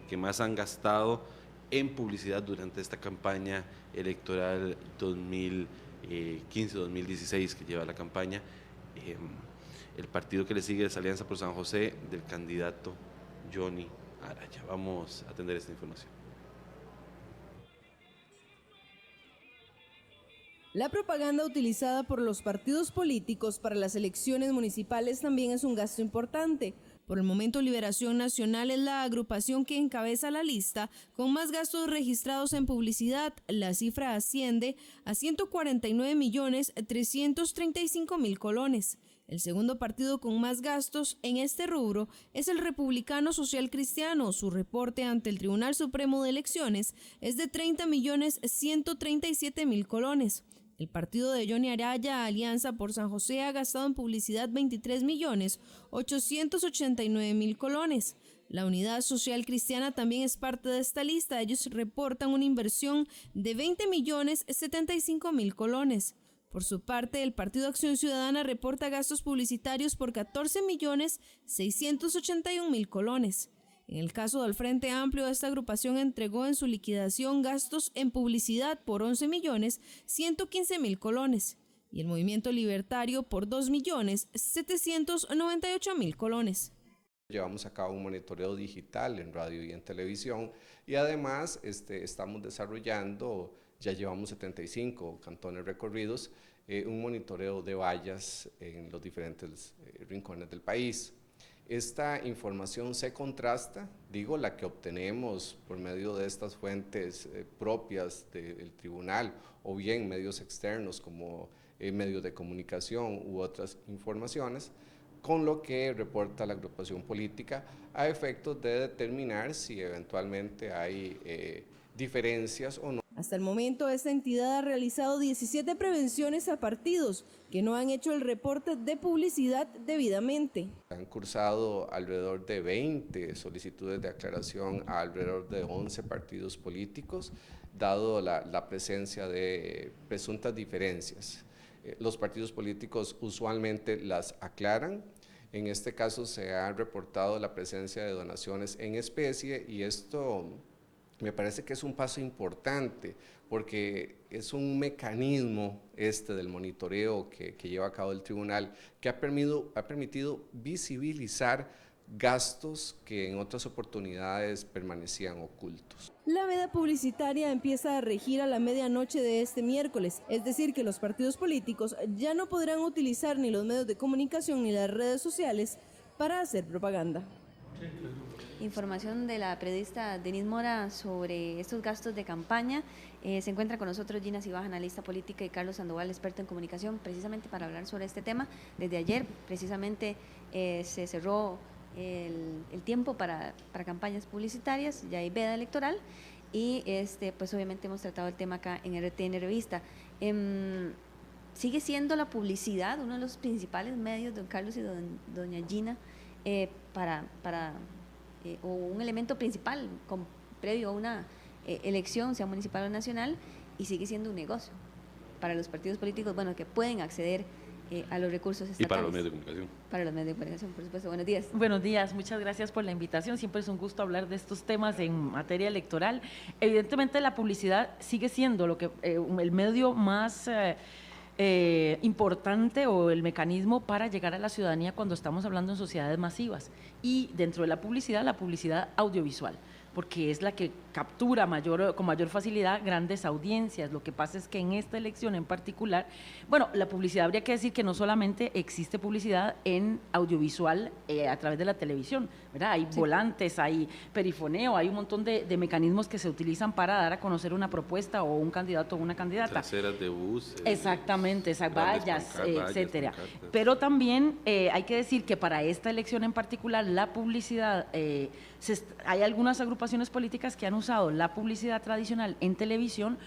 que más han gastado en publicidad durante esta campaña electoral 2015-2016 que lleva la campaña. El partido que le sigue es Alianza por San José, del candidato Johnny Araya. Vamos a atender esta información. La propaganda utilizada por los partidos políticos para las elecciones municipales también es un gasto importante. Por el momento, Liberación Nacional es la agrupación que encabeza la lista con más gastos registrados en publicidad. La cifra asciende a 149.335.000 colones. El segundo partido con más gastos en este rubro es el Republicano Social Cristiano. Su reporte ante el Tribunal Supremo de Elecciones es de 30.137.000 colones. El partido de Johnny Araya, Alianza por San José, ha gastado en publicidad 23.889.000 colones. La Unidad Social Cristiana también es parte de esta lista. Ellos reportan una inversión de 20.075.000 colones. Por su parte, el Partido Acción Ciudadana reporta gastos publicitarios por 14.681.000 colones. En el caso del Frente Amplio, esta agrupación entregó en su liquidación gastos en publicidad por 11.115.000 colones y el Movimiento Libertario por 2.798.000 colones. Llevamos a cabo un monitoreo digital en radio y en televisión y además estamos desarrollando, ya llevamos 75 cantones recorridos, un monitoreo de vallas en los diferentes rincones del país. Esta información se contrasta, la que obtenemos por medio de estas fuentes propias del tribunal o bien medios externos como medios de comunicación u otras informaciones, con lo que reporta la agrupación política a efectos de determinar si eventualmente hay diferencias o no. Hasta el momento, esta entidad ha realizado 17 prevenciones a partidos que no han hecho el reporte de publicidad debidamente. Han cursado alrededor de 20 solicitudes de aclaración a alrededor de 11 partidos políticos, dado la presencia de presuntas diferencias. Los partidos políticos usualmente las aclaran. En este caso se ha reportado la presencia de donaciones en especie y esto me parece que es un paso importante porque es un mecanismo del monitoreo que lleva a cabo el tribunal que ha permitido visibilizar gastos que en otras oportunidades permanecían ocultos. La veda publicitaria empieza a regir a la medianoche de este miércoles, es decir que los partidos políticos ya no podrán utilizar ni los medios de comunicación ni las redes sociales para hacer propaganda. Información de la periodista Denise Mora sobre estos gastos de campaña. Se encuentra con nosotros Gina Cibaja, analista política, y Carlos Sandoval, experto en comunicación, precisamente para hablar sobre este tema. Desde ayer, precisamente, se cerró el tiempo para campañas publicitarias, ya hay veda electoral, y pues obviamente hemos tratado el tema acá en RTN Revista. Sigue siendo la publicidad uno de los principales medios, don Carlos y doña Gina, o un elemento principal previo a una elección, sea municipal o nacional, y sigue siendo un negocio para los partidos políticos, que pueden acceder a los recursos estatales. Y para los medios de comunicación. Para los medios de comunicación, por supuesto. Buenos días. Buenos días, muchas gracias por la invitación. Siempre es un gusto hablar de estos temas en materia electoral. Evidentemente la publicidad sigue siendo el medio más importante o el mecanismo para llegar a la ciudadanía cuando estamos hablando en sociedades masivas, y dentro de la publicidad audiovisual, porque es la que captura con mayor facilidad grandes audiencias. Lo que pasa es que en esta elección en particular, la publicidad, habría que decir que no solamente existe publicidad en audiovisual a través de la televisión, ¿verdad? Hay volantes, hay perifoneo, hay un montón de mecanismos que se utilizan para dar a conocer una propuesta o un candidato o una candidata. Traseras de bus. Exactamente, esas vallas, etcétera. Pancartas. Pero también hay que decir que para esta elección en particular, la publicidad, hay algunas agrupaciones políticas que han usado la publicidad tradicional en televisión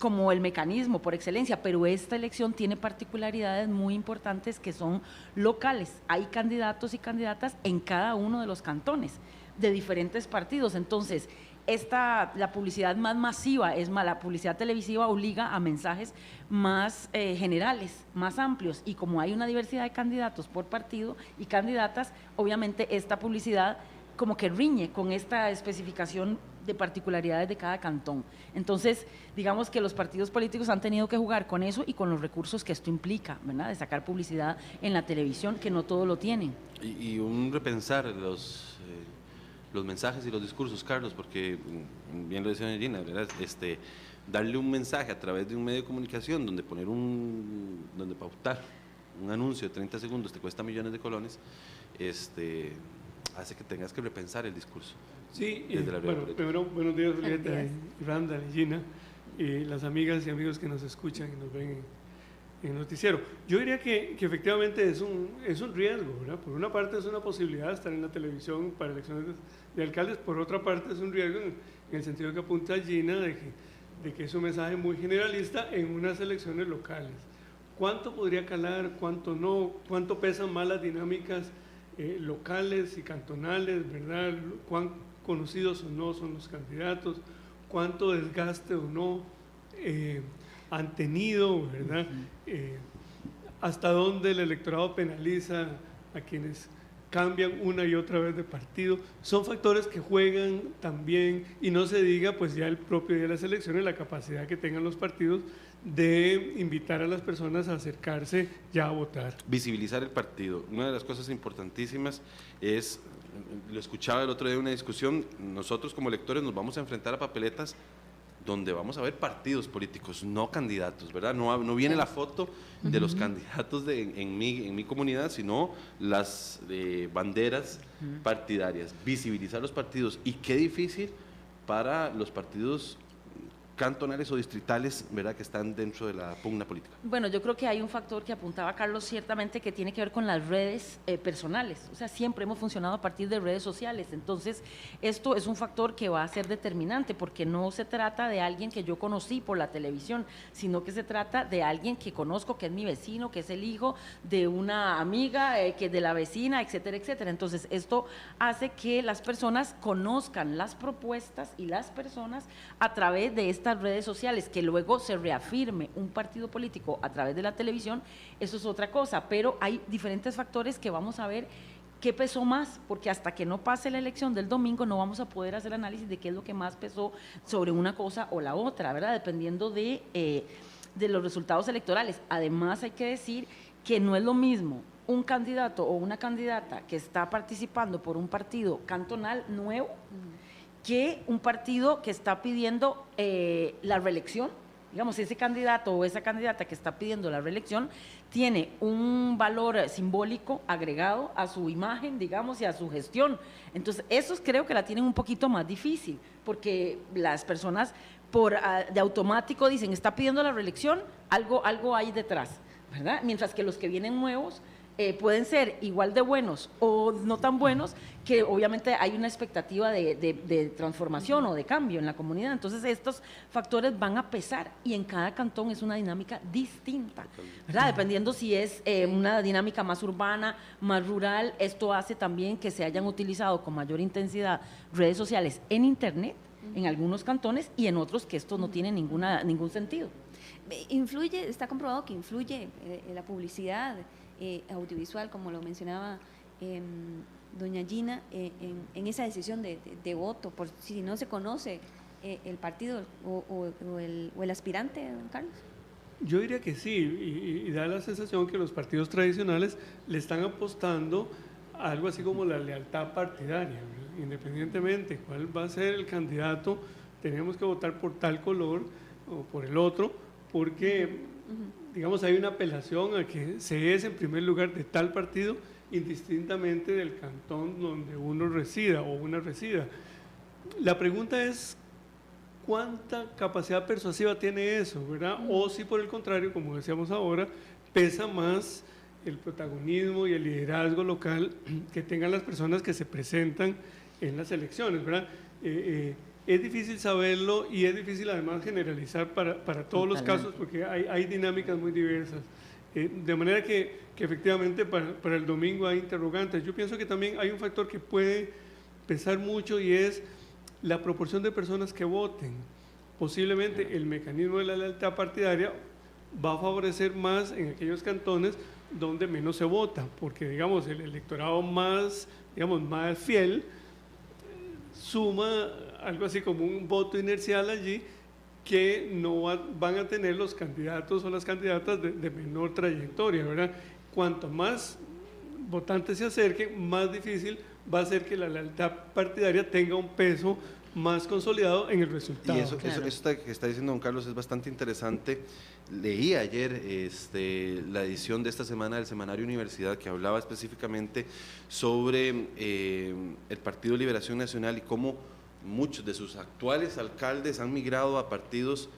como el mecanismo por excelencia, pero esta elección tiene particularidades muy importantes que son locales. Hay candidatos y candidatas en cada uno de los cantones de diferentes partidos. Entonces, la publicidad más masiva, la publicidad televisiva obliga a mensajes más generales, más amplios, y como hay una diversidad de candidatos por partido y candidatas, obviamente esta publicidad como que riñe con esta especificación de particularidades de cada cantón. Entonces, digamos que los partidos políticos han tenido que jugar con eso y con los recursos que esto implica, ¿verdad? De sacar publicidad en la televisión, que no todo lo tienen. Y un repensar los mensajes y los discursos, Carlos, porque bien lo decía Gina, ¿verdad? Darle un mensaje a través de un medio de comunicación donde donde pautar un anuncio de 30 segundos te cuesta millones de colones, hace que tengas que repensar el discurso. Sí, desde bueno, primero, buenos días, Julieta, y Randall y Gina, y las amigas y amigos que nos escuchan y nos ven en el noticiero. Yo diría que efectivamente es un riesgo, ¿verdad? Por una parte es una posibilidad de estar en la televisión para elecciones de alcaldes, por otra parte es un riesgo en el sentido que apunta Gina de que es un mensaje muy generalista en unas elecciones locales. ¿Cuánto podría calar, cuánto no? ¿Cuánto pesan más las dinámicas locales y cantonales, ¿verdad? ¿Cuán conocidos o no son los candidatos? ¿Cuánto desgaste o no han tenido, ¿verdad? ¿Hasta dónde el electorado penaliza a quienes cambian una y otra vez de partido? Son factores que juegan también, y no se diga pues ya el propio día de las elecciones, la capacidad que tengan los partidos de invitar a las personas a acercarse ya a votar. Visibilizar el partido. Una de las cosas importantísimas es, lo escuchaba el otro día en una discusión, nosotros como electores nos vamos a enfrentar a papeletas donde vamos a ver partidos políticos, no candidatos, ¿verdad? No viene la foto de los candidatos en mi comunidad, sino las banderas partidarias. Visibilizar los partidos. Y qué difícil para los partidos cantonales o distritales, ¿verdad?, que están dentro de la pugna política. Bueno, yo creo que hay un factor que apuntaba Carlos ciertamente que tiene que ver con las redes personales. O sea, siempre hemos funcionado a partir de redes sociales. Entonces, esto es un factor que va a ser determinante porque no se trata de alguien que yo conocí por la televisión, sino que se trata de alguien que conozco, que es mi vecino, que es el hijo de una amiga, que es de la vecina, etcétera, etcétera. Entonces, esto hace que las personas conozcan las propuestas y las personas a través de estas redes sociales, que luego se reafirme un partido político a través de la televisión, eso es otra cosa, pero hay diferentes factores que vamos a ver qué pesó más, porque hasta que no pase la elección del domingo no vamos a poder hacer análisis de qué es lo que más pesó sobre una cosa o la otra, ¿verdad? Dependiendo de los resultados electorales. Además hay que decir que no es lo mismo un candidato o una candidata que está participando por un partido cantonal nuevo que un partido que está pidiendo la reelección. Digamos, ese candidato o esa candidata que está pidiendo la reelección tiene un valor simbólico agregado a su imagen, digamos, y a su gestión. Entonces, esos creo que la tienen un poquito más difícil, porque las personas de automático dicen, está pidiendo la reelección, algo hay detrás, ¿verdad? Mientras que los que vienen nuevos pueden ser igual de buenos o no tan buenos, que obviamente hay una expectativa de transformación o de cambio en la comunidad. Entonces estos factores van a pesar y en cada cantón es una dinámica distinta, ¿verdad? Dependiendo si es una dinámica más urbana, más rural. Esto hace también que se hayan utilizado con mayor intensidad redes sociales en internet en algunos cantones y en otros que esto no tiene ningún sentido. Influye, está comprobado que influye la publicidad audiovisual, como lo mencionaba doña Gina, en esa decisión de voto, por si no se conoce el partido o el aspirante, don Carlos. Yo diría que sí, y da la sensación que los partidos tradicionales le están apostando a algo así como la lealtad partidaria, ¿verdad? Independientemente cuál va a ser el candidato, tenemos que votar por tal color o por el otro, porque digamos, hay una apelación a que se es en primer lugar de tal partido, indistintamente del cantón donde uno resida o una resida. La pregunta es, ¿cuánta capacidad persuasiva tiene eso, verdad? O si por el contrario, como decíamos ahora, pesa más el protagonismo y el liderazgo local que tengan las personas que se presentan en las elecciones, ¿verdad? Es difícil saberlo y es difícil además generalizar para todos los casos porque hay dinámicas muy diversas. De manera que efectivamente para el domingo hay interrogantes. Yo pienso que también hay un factor que puede pesar mucho y es la proporción de personas que voten. Posiblemente el mecanismo de la lealtad partidaria va a favorecer más en aquellos cantones donde menos se vota, porque digamos el electorado más fiel suma algo así como un voto inercial allí que no van a tener los candidatos o las candidatas de menor trayectoria, ¿verdad? Cuanto más votantes se acerquen, más difícil va a ser que la lealtad partidaria tenga un peso más consolidado en el resultado. Y eso que está diciendo don Carlos es bastante interesante. Leí ayer la edición de esta semana del Semanario Universidad que hablaba específicamente sobre el Partido Liberación Nacional y cómo muchos de sus actuales alcaldes han migrado a partidos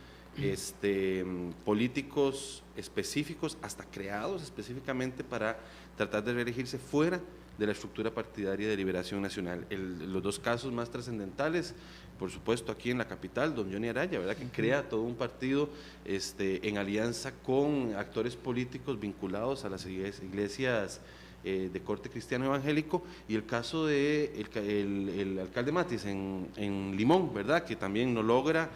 políticos específicos, hasta creados específicamente para tratar de reelegirse fuera de la estructura partidaria de Liberación Nacional. Los dos casos más trascendentales, por supuesto, aquí en la capital, don Johnny Araya, ¿verdad?, que crea todo un partido en alianza con actores políticos vinculados a las iglesias de corte cristiano evangélico, y el caso de el alcalde Matis en Limón, ¿verdad?, que también no logra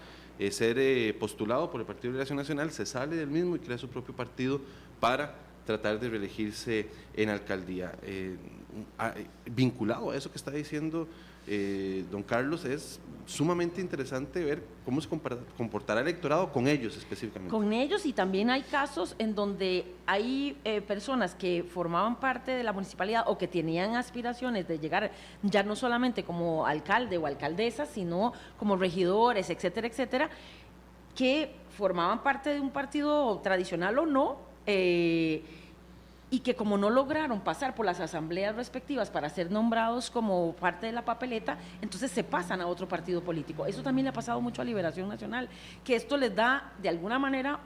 ser postulado por el Partido de Liberación Nacional, se sale del mismo y crea su propio partido para tratar de reelegirse en alcaldía. Vinculado a eso que está diciendo don Carlos, es sumamente interesante ver cómo se comportará el electorado con ellos específicamente. Con ellos, y también hay casos en donde hay personas que formaban parte de la municipalidad o que tenían aspiraciones de llegar ya no solamente como alcalde o alcaldesa, sino como regidores, etcétera, etcétera, que formaban parte de un partido tradicional o no, y que como no lograron pasar por las asambleas respectivas para ser nombrados como parte de la papeleta, entonces se pasan a otro partido político. Eso también le ha pasado mucho a Liberación Nacional, que esto les da de alguna manera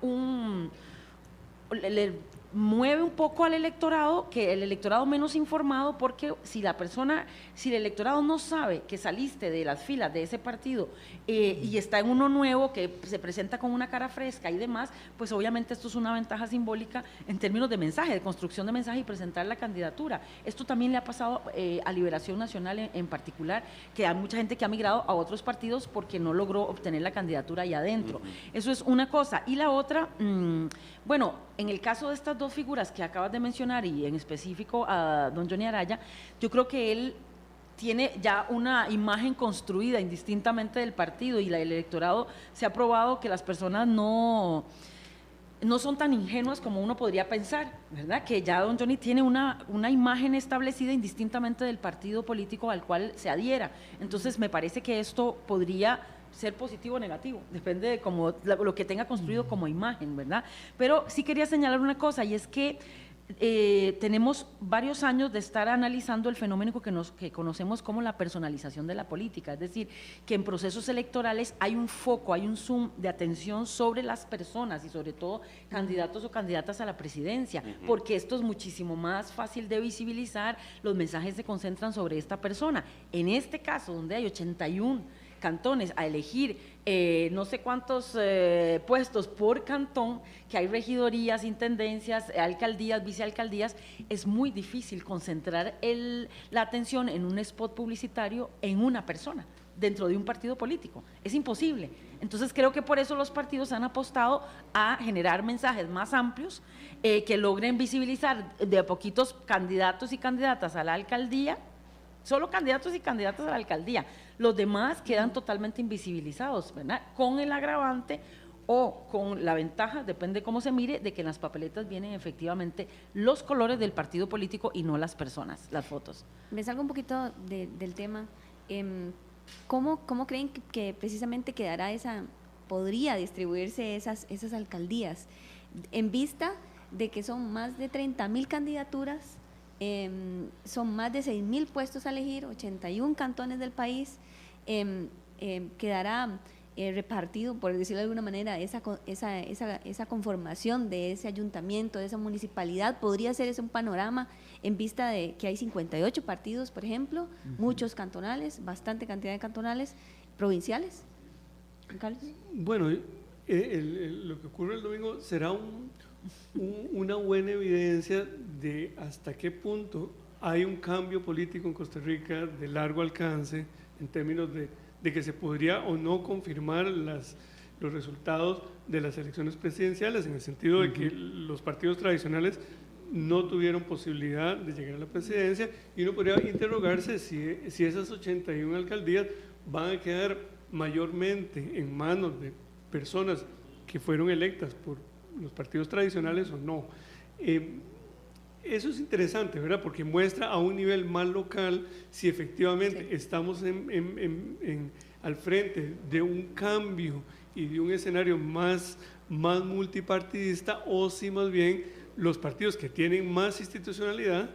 le mueve un poco al electorado, que el electorado menos informado, porque si el electorado no sabe que saliste de las filas de ese partido y está en uno nuevo que se presenta con una cara fresca y demás, pues obviamente esto es una ventaja simbólica en términos de mensaje, de construcción de mensaje y presentar la candidatura. Esto también le ha pasado a Liberación Nacional en particular, que hay mucha gente que ha migrado a otros partidos porque no logró obtener la candidatura ahí adentro. Eso es una cosa. Y la otra, bueno, en el caso de estas dos figuras que acabas de mencionar, y en específico a don Johnny Araya, yo creo que él tiene ya una imagen construida indistintamente del partido, y el electorado se ha probado que las personas no son tan ingenuas como uno podría pensar, ¿verdad? Que ya don Johnny tiene una imagen establecida indistintamente del partido político al cual se adhiera. Entonces me parece que esto podría ser positivo o negativo, depende de lo que tenga construido como imagen, ¿verdad? Pero sí quería señalar una cosa, y es que tenemos varios años de estar analizando el fenómeno que conocemos como la personalización de la política, es decir, que en procesos electorales hay un foco, hay un zoom de atención sobre las personas y sobre todo candidatos o candidatas a la presidencia, porque esto es muchísimo más fácil de visibilizar, los mensajes se concentran sobre esta persona. En este caso, donde hay 81 cantones a elegir no sé cuántos puestos por cantón, que hay regidorías, intendencias, alcaldías, vicealcaldías, es muy difícil concentrar la atención en un spot publicitario en una persona dentro de un partido político, es imposible. Entonces creo que por eso los partidos han apostado a generar mensajes más amplios que logren visibilizar de a poquitos candidatos y candidatas a la alcaldía, solo candidatos y candidatas a la alcaldía. Los demás quedan totalmente invisibilizados, ¿verdad? Con el agravante o con la ventaja, depende cómo se mire, de que en las papeletas vienen efectivamente los colores del partido político y no las personas, las fotos. Me salgo un poquito del tema. ¿Cómo creen que precisamente podría distribuirse esas alcaldías? En vista de que son más de 30,000 candidaturas, son más de 6,000 puestos a elegir, 81 cantones del país, quedará repartido, por decirlo de alguna manera, esa conformación de ese ayuntamiento, de esa municipalidad. Podría ser ese un panorama en vista de que hay 58 partidos, por ejemplo, muchos cantonales, bastante cantidad de cantonales, provinciales. ¿Carlos? Bueno, lo que ocurre el domingo será una buena evidencia de hasta qué punto hay un cambio político en Costa Rica de largo alcance en términos de que se podría o no confirmar los resultados de las elecciones presidenciales, en el sentido de que los partidos tradicionales no tuvieron posibilidad de llegar a la presidencia, y uno podría interrogarse si esas 81 alcaldías van a quedar mayormente en manos de personas que fueron electas por los partidos tradicionales o no. Eso es interesante, ¿verdad? Porque muestra a un nivel más local si efectivamente estamos al frente de un cambio y de un escenario más multipartidista, o si más bien los partidos que tienen más institucionalidad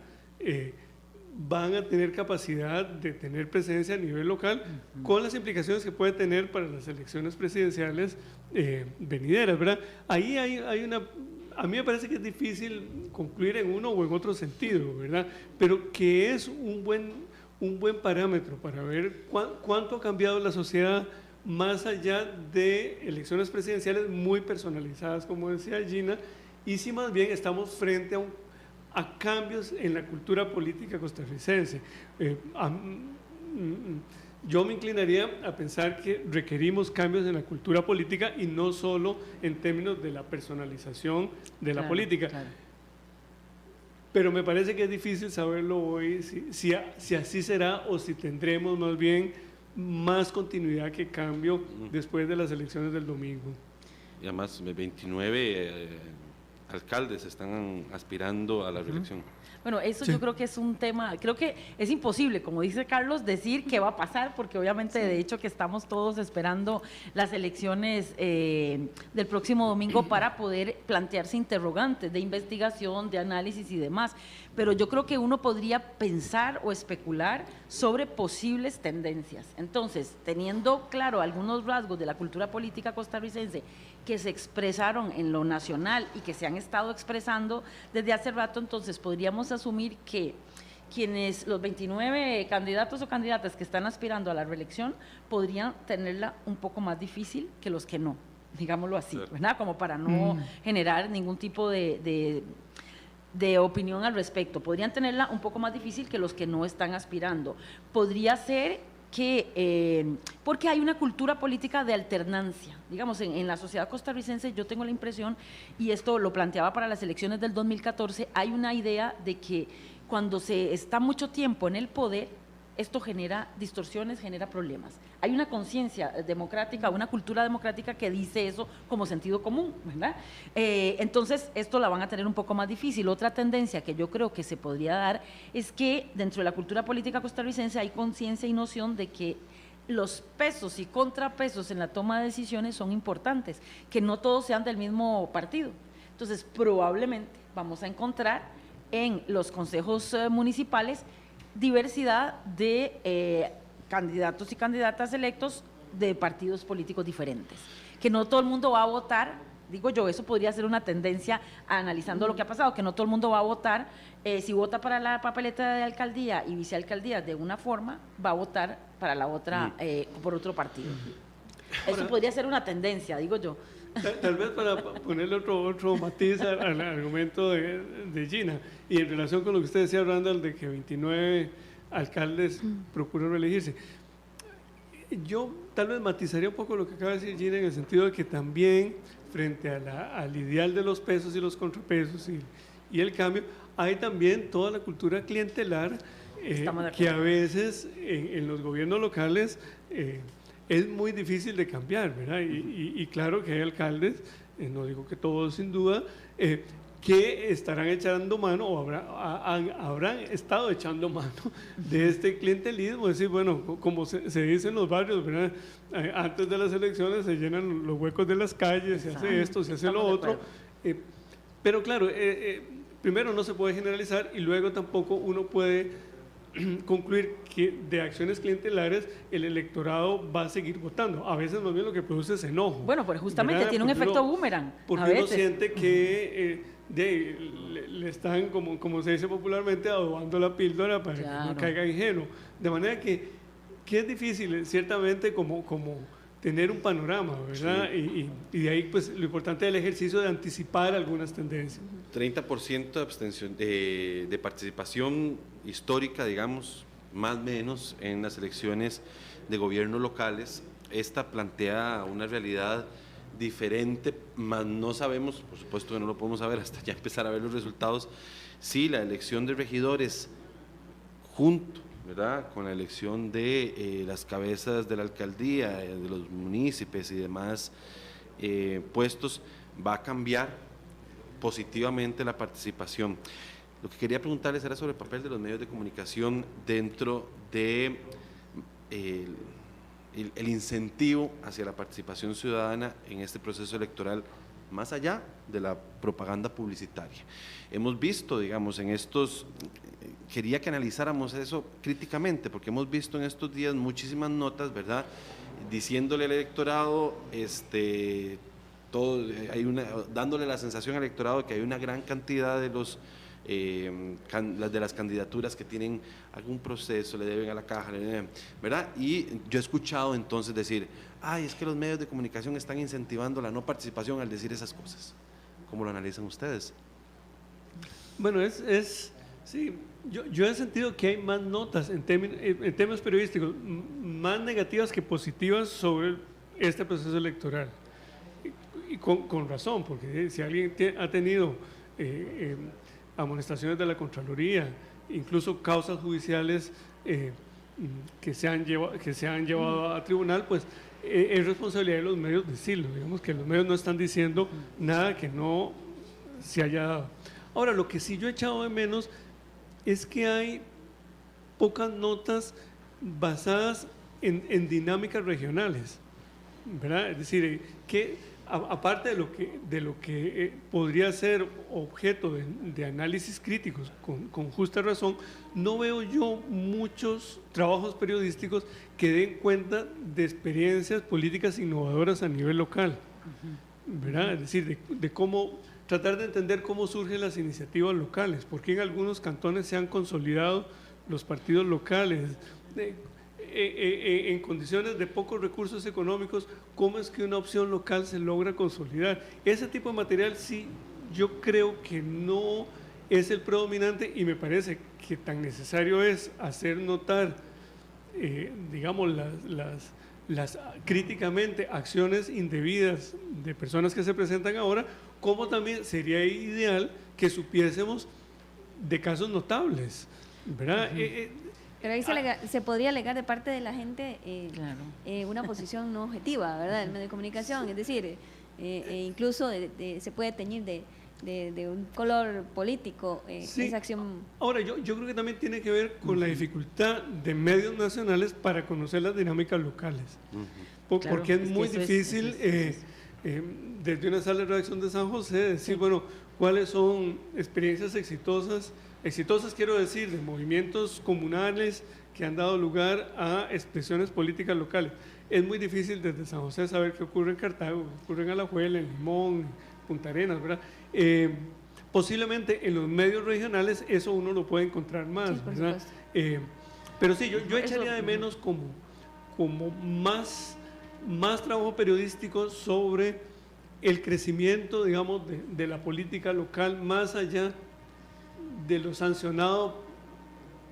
van a tener capacidad de tener presencia a nivel local, con las implicaciones que puede tener para las elecciones presidenciales venideras, ¿verdad? Ahí hay una... A mí me parece que es difícil concluir en uno o en otro sentido, ¿verdad? Pero que es un buen parámetro para ver cuánto ha cambiado la sociedad más allá de elecciones presidenciales muy personalizadas, como decía Gina, y si más bien estamos frente a cambios en la cultura política costarricense. Yo me inclinaría a pensar que requerimos cambios en la cultura política y no solo en términos de la personalización de la política. Claro. Pero me parece que es difícil saberlo hoy, si así será, o si tendremos más bien más continuidad que cambio después de las elecciones del domingo. Y además 29 alcaldes están aspirando a la reelección. Bueno, eso yo creo que es un tema, creo que es imposible, como dice Carlos, decir qué va a pasar, porque obviamente de hecho que estamos todos esperando las elecciones del próximo domingo para poder plantearse interrogantes de investigación, de análisis y demás. Pero yo creo que uno podría pensar o especular sobre posibles tendencias. Entonces, teniendo claro algunos rasgos de la cultura política costarricense que se expresaron en lo nacional y que se han estado expresando desde hace rato, entonces podríamos asumir que los 29 candidatos o candidatas que están aspirando a la reelección podrían tenerla un poco más difícil que los que no, digámoslo así, ¿verdad? Como para no generar ningún tipo de opinión al respecto. Podrían tenerla un poco más difícil que los que no están aspirando. Podría ser que, porque hay una cultura política de alternancia, digamos, en la sociedad costarricense yo tengo la impresión, y esto lo planteaba para las elecciones del 2014, hay una idea de que cuando se está mucho tiempo en el poder, esto genera distorsiones, genera problemas. Hay una conciencia democrática, una cultura democrática que dice eso como sentido común, ¿verdad? Entonces, esto la van a tener un poco más difícil. Otra tendencia que yo creo que se podría dar es que dentro de la cultura política costarricense hay conciencia y noción de que los pesos y contrapesos en la toma de decisiones son importantes, que no todos sean del mismo partido. Entonces, probablemente vamos a encontrar en los consejos municipales diversidad de candidatos y candidatas electos de partidos políticos diferentes, que no todo el mundo va a votar, digo yo, eso podría ser una tendencia analizando lo que ha pasado, que no todo el mundo va a votar, si vota para la papeleta de alcaldía y vicealcaldía de una forma, va a votar para la otra por otro partido. Eso podría ser una tendencia, digo yo. Tal vez para ponerle otro matiz al argumento de Gina, y en relación con lo que usted decía, Randall, de que 29 alcaldes procuran reelegirse. Yo tal vez matizaría un poco lo que acaba de decir Gina, en el sentido de que también frente al ideal de los pesos y los contrapesos y el cambio, hay también toda la cultura clientelar que a veces en los gobiernos locales es muy difícil de cambiar, ¿verdad? Y claro que hay alcaldes, no digo que todos sin duda, que estarán echando mano o habrán estado echando mano de este clientelismo, es decir, bueno, como se dice en los barrios, ¿verdad? Antes de las elecciones se llenan los huecos de las calles, se hace esto, se hace lo otro, pero claro, primero no se puede generalizar y luego tampoco uno puede concluir que de acciones clientelares el electorado va a seguir votando. A veces más bien lo que produce es enojo. Bueno, pero justamente, ¿verdad? Tiene un efecto boomerang. Porque uno siente que le están, como se dice popularmente, adobando la píldora para que no caiga ingenuo. De manera que es difícil, ciertamente, como tener un panorama, ¿verdad? Sí. Y de ahí, pues, lo importante es el ejercicio de anticipar algunas tendencias. 30% de abstención, de participación histórica, digamos, más o menos, en las elecciones de gobiernos locales. Esta plantea una realidad diferente, mas no sabemos, por supuesto que no lo podemos saber hasta ya empezar a ver los resultados, si la elección de regidores junto, ¿verdad?, con la elección de las cabezas de la alcaldía, de los municipios y demás puestos, va a cambiar positivamente la participación. Lo que quería preguntarles era sobre el papel de los medios de comunicación dentro de el incentivo hacia la participación ciudadana en este proceso electoral, más allá de la propaganda publicitaria. Hemos visto, digamos, en estos, quería que analizáramos eso críticamente, porque hemos visto en estos días muchísimas notas, ¿verdad?, diciéndole al electorado, dándole la sensación al electorado de que hay una gran cantidad de de las candidaturas que tienen algún proceso, le deben a la caja, ¿verdad? Y yo he escuchado entonces decir, es que los medios de comunicación están incentivando la no participación al decir esas cosas. ¿Cómo lo analizan ustedes? Bueno, sí, yo he sentido que hay más notas en temas periodísticos, más negativas que positivas sobre este proceso electoral. Y con razón, porque si alguien ha tenido amonestaciones de la Contraloría, incluso causas judiciales que se han llevado a tribunal, pues es responsabilidad de los medios decirlo. Digamos que los medios no están diciendo nada que no se haya dado. Ahora, lo que sí yo he echado de menos es que hay pocas notas basadas en dinámicas regionales, ¿verdad? Es decir, que aparte de lo que podría ser objeto de análisis críticos con justa razón, no veo yo muchos trabajos periodísticos que den cuenta de experiencias políticas innovadoras a nivel local, ¿verdad? Es decir, de cómo tratar de entender cómo surgen las iniciativas locales, porque en algunos cantones se han consolidado los partidos locales, en condiciones de pocos recursos económicos, cómo es que una opción local se logra consolidar. Ese tipo de material sí, yo creo que no es el predominante, y me parece que tan necesario es hacer notar, digamos, las críticamente acciones indebidas de personas que se presentan ahora, como también sería ideal que supiésemos de casos notables, ¿verdad? Pero ahí se podría alegar de parte de la gente una posición no objetiva, ¿verdad?, del medio de comunicación, es decir, incluso se puede teñir de un color político sí. Esa acción. Ahora, yo creo que también tiene que ver con la dificultad de medios nacionales para conocer las dinámicas locales, porque es muy difícil desde una sala de redacción de San José decir, bueno, cuáles son experiencias exitosas quiero decir, de movimientos comunales que han dado lugar a expresiones políticas locales. Es muy difícil desde San José saber qué ocurre en Cartago, qué ocurre en Alajuela, en Limón, en Punta Arenas, ¿verdad? Posiblemente en los medios regionales eso uno lo puede encontrar más, sí, ¿verdad? Pero sí, yo echaría de menos como más trabajo periodístico sobre el crecimiento, digamos, de la política local, más allá de lo sancionado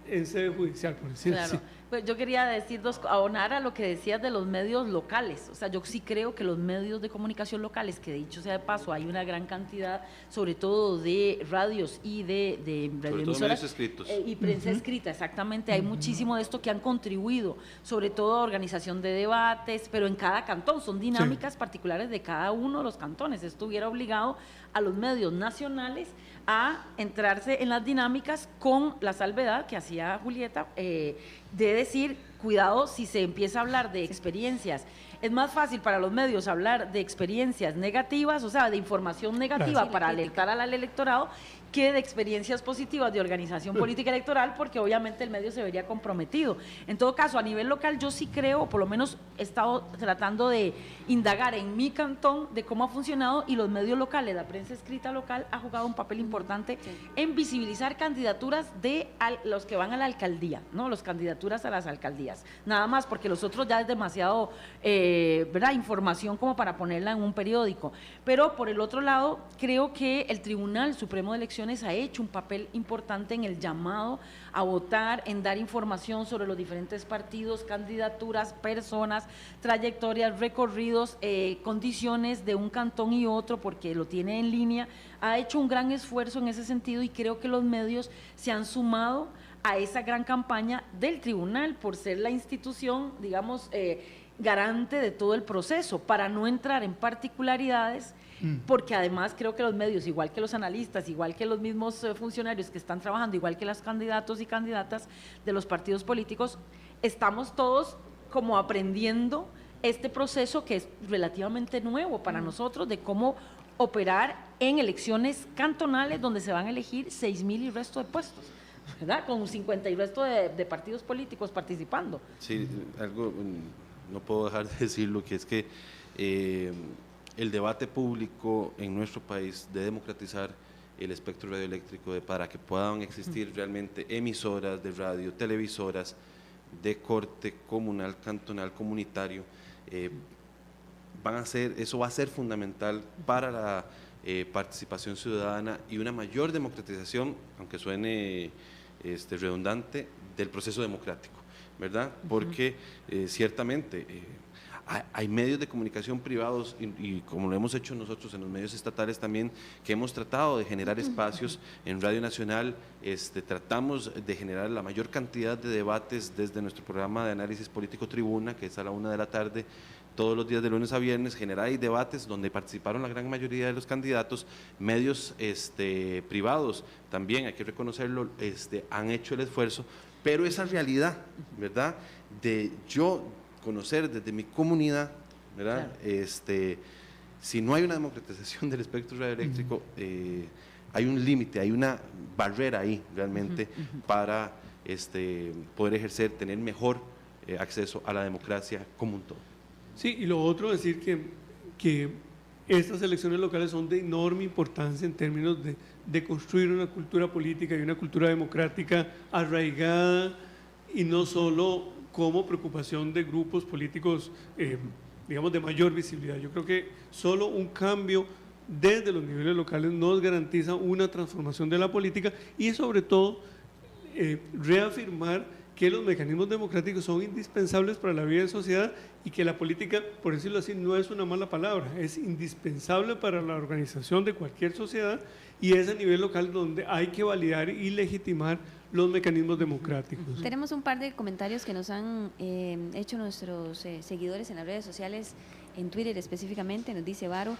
en sede judicial, por decirlo así. Pues yo quería decir abonar a lo que decías de los medios locales. O sea, yo sí creo que los medios de comunicación locales, que dicho sea de paso, hay una gran cantidad, sobre todo de radios y de radioemisoras y prensa escrita, exactamente. Hay muchísimo de esto que han contribuido, sobre todo a organización de debates, pero en cada cantón son dinámicas particulares de cada uno de los cantones. Esto hubiera obligado a los medios nacionales a entrarse en las dinámicas, con la salvedad que hacía Julieta, de decir, cuidado si se empieza a hablar de experiencias. Es más fácil para los medios hablar de experiencias negativas, o sea, de información negativa para alertar al electorado, que de experiencias positivas de organización política electoral, porque obviamente el medio se vería comprometido. En todo caso, a nivel local, yo sí creo, por lo menos he estado tratando de indagar en mi cantón de cómo ha funcionado, y los medios locales, la prensa escrita local ha jugado un papel importante en visibilizar candidaturas de los que van a la alcaldía, ¿no? Las candidaturas a las alcaldías. Nada más, porque los otros ya es demasiado ¿verdad?, información como para ponerla en un periódico. Pero por el otro lado, creo que el Tribunal Supremo de Elecciones ha hecho un papel importante en el llamado a votar, en dar información sobre los diferentes partidos, candidaturas, personas, trayectorias, recorridos, condiciones de un cantón y otro, porque lo tiene en línea. Ha hecho un gran esfuerzo en ese sentido y creo que los medios se han sumado a esa gran campaña del tribunal por ser la institución, digamos, garante de todo el proceso, para no entrar en particularidades, porque además creo que los medios, igual que los analistas, igual que los mismos funcionarios que están trabajando, igual que los candidatos y candidatas de los partidos políticos, estamos todos como aprendiendo este proceso que es relativamente nuevo para nosotros, de cómo operar en elecciones cantonales donde se van a elegir 6,000 y resto de puestos, ¿verdad?, con 50 y resto de partidos políticos participando. Sí, algo, no puedo dejar de decirlo, que es que el debate público en nuestro país de democratizar el espectro radioeléctrico, para que puedan existir realmente emisoras de radio, televisoras de corte comunal, cantonal, comunitario, eso va a ser fundamental para la participación ciudadana y una mayor democratización, aunque suene redundante, del proceso democrático, ¿verdad? Porque ciertamente hay medios de comunicación privados y como lo hemos hecho nosotros en los medios estatales también, que hemos tratado de generar espacios en Radio Nacional, tratamos de generar la mayor cantidad de debates desde nuestro programa de análisis político Tribuna, que es a la 1 de la tarde, todos los días de lunes a viernes, generar debates donde participaron la gran mayoría de los candidatos. Medios privados también, hay que reconocerlo, han hecho el esfuerzo, pero esa realidad, ¿verdad?, de yo conocer desde mi comunidad, ¿verdad?, claro. Si no hay una democratización del espectro radioeléctrico, hay un límite, hay una barrera ahí realmente para poder ejercer, tener mejor acceso a la democracia como un todo. Sí, y lo otro, decir que estas elecciones locales son de enorme importancia en términos de construir una cultura política y una cultura democrática arraigada, y no solo como preocupación de grupos políticos, digamos, de mayor visibilidad. Yo creo que solo un cambio desde los niveles locales nos garantiza una transformación de la política y sobre todo reafirmar que los mecanismos democráticos son indispensables para la vida de sociedad y que la política, por decirlo así, no es una mala palabra, es indispensable para la organización de cualquier sociedad, y es a nivel local donde hay que validar y legitimar los mecanismos democráticos. Tenemos un par de comentarios que nos han hecho nuestros seguidores en las redes sociales, en Twitter específicamente. Nos dice Varo,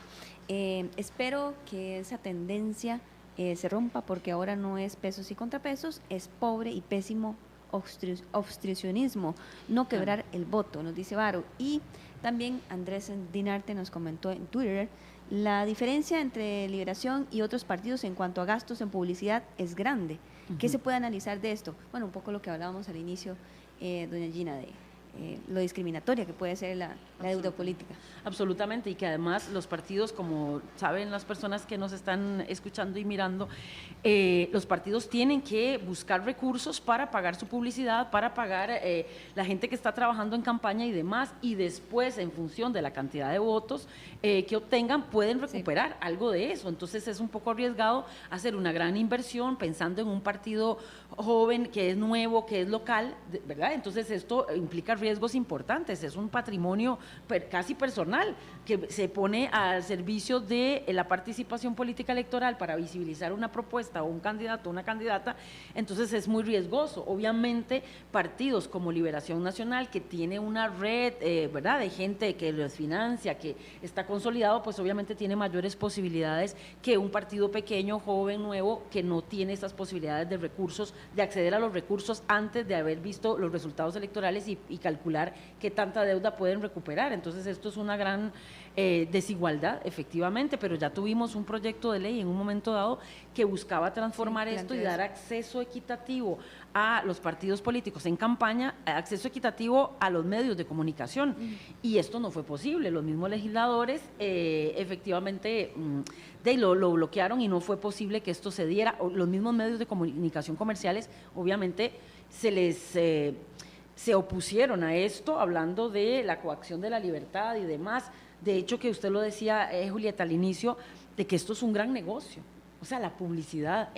espero que esa tendencia se rompa, porque ahora no es pesos y contrapesos, es pobre y pésimo obstruccionismo, no quebrar el voto, nos dice Varo. Y también Andrés Dinarte nos comentó en Twitter, la diferencia entre Liberación y otros partidos en cuanto a gastos en publicidad es grande. ¿Qué se puede analizar de esto? Bueno, un poco lo que hablábamos al inicio, doña Gina, de lo discriminatoria que puede ser la deuda política. Absolutamente, y que además los partidos, como saben las personas que nos están escuchando y mirando, los partidos tienen que buscar recursos para pagar su publicidad, para pagar la gente que está trabajando en campaña y demás, y después, en función de la cantidad de votos que obtengan, pueden recuperar algo de eso. Entonces es un poco arriesgado hacer una gran inversión pensando en un partido joven, que es nuevo, que es local, ¿verdad? Entonces esto implica riesgos importantes, es un patrimonio casi personal que se pone al servicio de la participación política electoral para visibilizar una propuesta o un candidato o una candidata. Entonces es muy riesgoso. Obviamente partidos como Liberación Nacional, que tiene una red, ¿verdad?, de gente que los financia, que está consolidado, pues obviamente tiene mayores posibilidades que un partido pequeño, joven, nuevo, que no tiene esas posibilidades de recursos, de acceder a los recursos antes de haber visto los resultados electorales y calcular qué tanta deuda pueden recuperar. Entonces esto es una gran desigualdad, efectivamente, pero ya tuvimos un proyecto de ley en un momento dado que buscaba transformar esto y dar acceso equitativo a los partidos políticos en campaña, acceso equitativo a los medios de comunicación, y esto no fue posible. Los mismos legisladores efectivamente lo bloquearon y no fue posible que esto se diera. Los mismos medios de comunicación comerciales obviamente se se opusieron a esto, hablando de la coacción de la libertad y demás. De hecho, que usted lo decía, Julieta, al inicio, de que esto es un gran negocio. O sea, la publicidad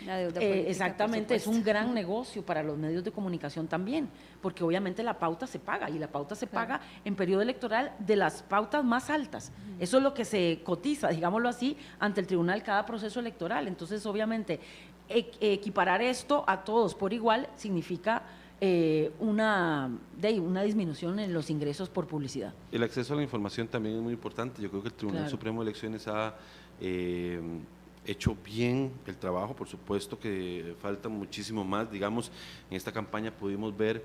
la deuda política, exactamente, es un gran negocio para los medios de comunicación también, porque obviamente la pauta se paga, y la pauta se paga en periodo electoral de las pautas más altas. Eso es lo que se cotiza, digámoslo así, ante el tribunal cada proceso electoral. Entonces, obviamente, equiparar esto a todos por igual significa una disminución en los ingresos por publicidad. El acceso a la información también es muy importante. Yo creo que el Tribunal Supremo de Elecciones ha hecho bien el trabajo. Por supuesto que falta muchísimo más. Digamos, en esta campaña pudimos ver,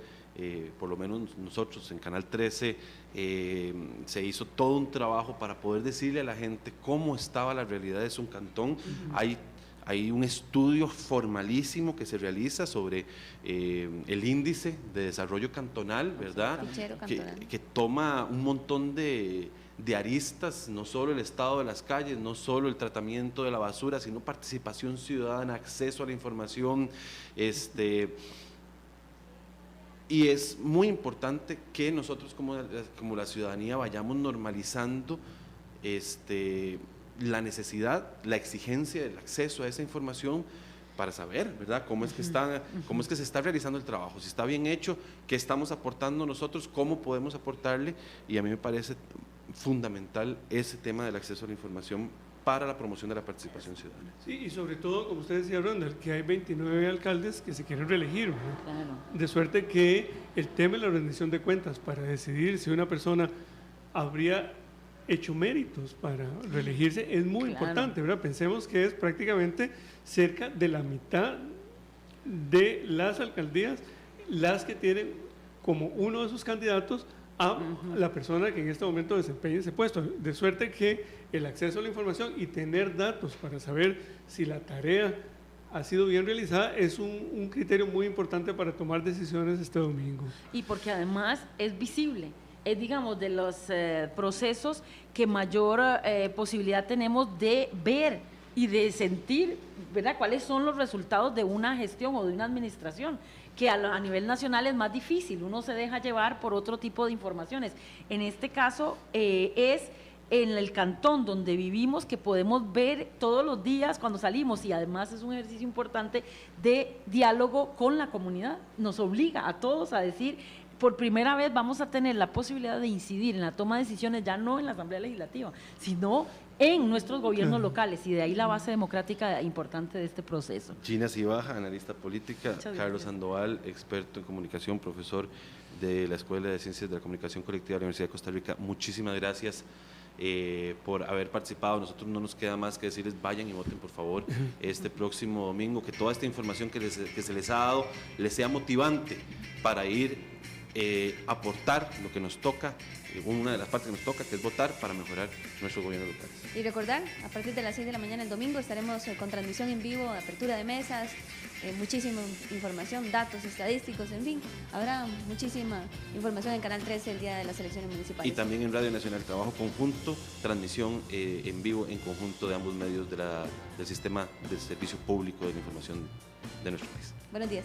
por lo menos nosotros en Canal 13, se hizo todo un trabajo para poder decirle a la gente cómo estaba la realidad de su cantón. Hay un estudio formalísimo que se realiza sobre el índice de desarrollo cantonal, ¿verdad? Que toma un montón de aristas, no solo el estado de las calles, no solo el tratamiento de la basura, sino participación ciudadana, acceso a la información. Y es muy importante que nosotros como la ciudadanía vayamos normalizando la necesidad, la exigencia del acceso a esa información para saber, ¿verdad?, cómo es que se está realizando el trabajo, si está bien hecho, qué estamos aportando nosotros, cómo podemos aportarle. Y a mí me parece fundamental ese tema del acceso a la información para la promoción de la participación ciudadana. Sí, y sobre todo, como usted decía, Randall, que hay 29 alcaldes que se quieren reelegir, ¿no? Claro. De suerte que el tema de la rendición de cuentas para decidir si una persona habría hecho méritos para reelegirse es muy importante, ¿verdad? Pensemos que es prácticamente cerca de la mitad de las alcaldías las que tienen como uno de sus candidatos a la persona que en este momento desempeña ese puesto. De suerte que el acceso a la información y tener datos para saber si la tarea ha sido bien realizada es un criterio muy importante para tomar decisiones este domingo. Y porque además es visible. Es, digamos, de los procesos que mayor posibilidad tenemos de ver y de sentir, ¿verdad?, cuáles son los resultados de una gestión o de una administración, que a nivel nacional es más difícil, uno se deja llevar por otro tipo de informaciones. En este caso es en el cantón donde vivimos que podemos ver todos los días cuando salimos, y además es un ejercicio importante de diálogo con la comunidad. Nos obliga a todos a decir, por primera vez vamos a tener la posibilidad de incidir en la toma de decisiones, ya no en la Asamblea Legislativa, sino en nuestros gobiernos locales, y de ahí la base democrática importante de este proceso. Gina Cibaja, analista política. Carlos Sandoval, experto en comunicación, profesor de la Escuela de Ciencias de la Comunicación Colectiva de la Universidad de Costa Rica. Muchísimas gracias por haber participado. Nosotros no nos queda más que decirles, vayan y voten por favor este próximo domingo, que toda esta información que se les ha dado les sea motivante para ir aportar lo que nos toca, una de las partes que nos toca, que es votar para mejorar nuestros gobiernos locales. Y recordar, a partir de las 6 de la mañana el domingo estaremos con transmisión en vivo, apertura de mesas, muchísima información, datos estadísticos, en fin, habrá muchísima información en Canal 13 el día de las elecciones municipales. Y también en Radio Nacional, trabajo conjunto, transmisión en vivo en conjunto de ambos medios del sistema de servicio público de la información de nuestro país. Buenos días.